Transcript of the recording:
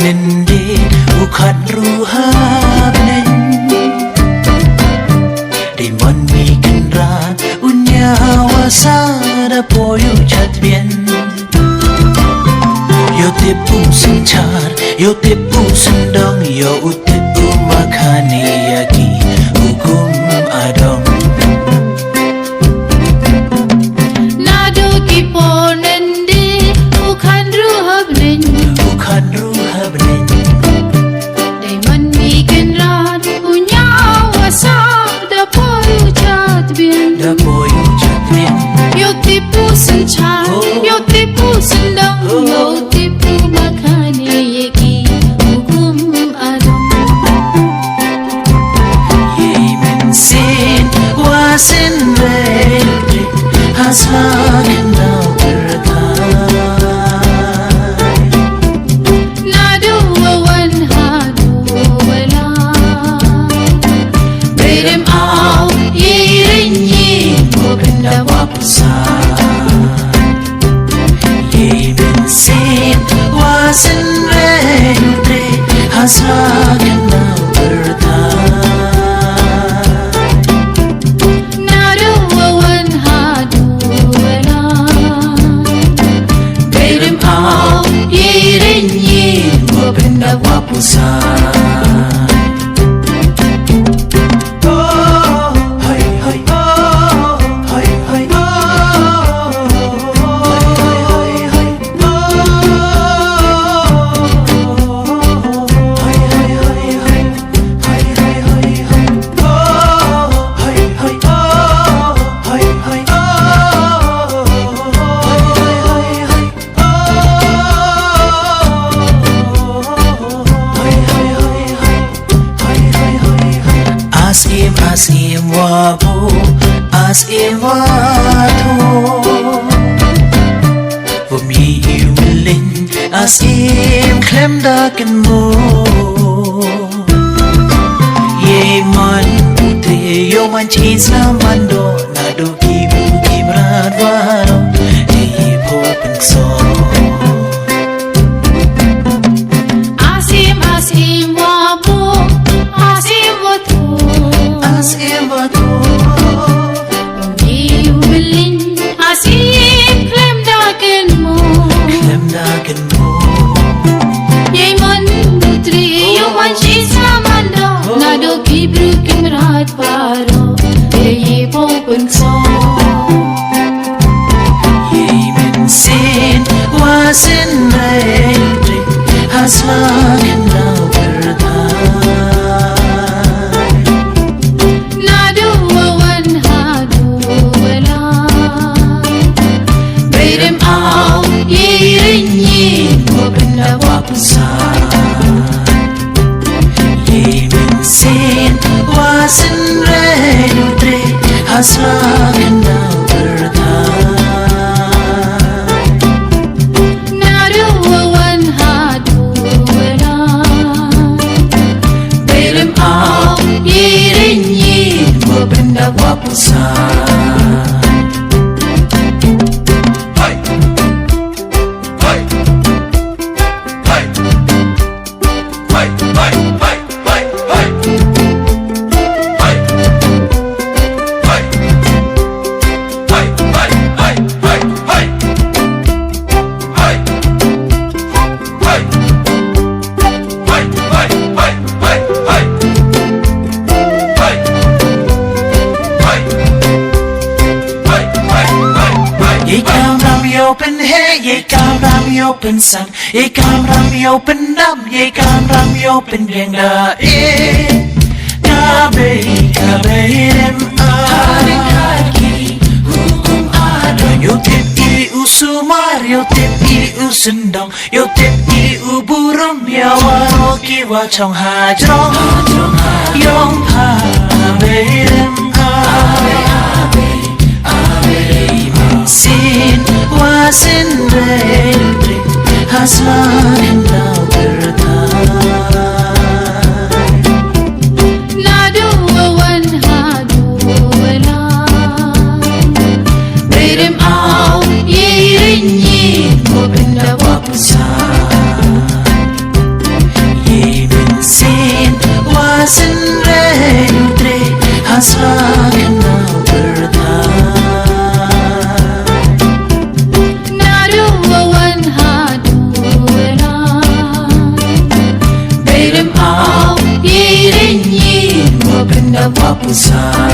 nende bukan ruhabnen di mon mi kenran unya wasada poyu chatbien yo tipu senchar yo tipu sendong yo utipu makani yaki hukum adong nado kiponende bukan ruhabnen Diamond bikin rat punya wasa da poyu chatbien yo tipu senchar yo tipu sendang yo tipu makane yeki hukum adong yemen sin wasin re haslaken now nado wawan hadu wala berem au yirinyi Benda wapusan yemen sin wasin re haslaken now nado wawan hadu wala berem au yirinyi Benda wapusan Asim wabu asim watu Vumi iwilin asim klem daken mo Ye man ute yo man chis na mando Nado kibu kibrat waro Di popeng so asim wabu asim watu Asim watu Iwilin asim klem daken mo klem daken mo Yay man putri yo man chisa mando Nado kibru kimrat paro Ye popeng so yemen sin wasin re haslaken now nado wawan hadu wala berem au yirinyi Benda wapusan yemen sin wasin re haslaken now nado wawan hadu wala berem au yirinyi Benda wapusan Open hair, ye kam ram yo pen sang, ye kam ram yo pen dam, ye kam ram yo pen biang da kabe dem hari kaki hukum ada yo tip i usumar yo tip i usendong yo tip i uburum ya waroki wa chong hajrong yong habe dem sin wasin re haslaken now nado wawan hadu wala berem au yirinyi Benda wapusan pesan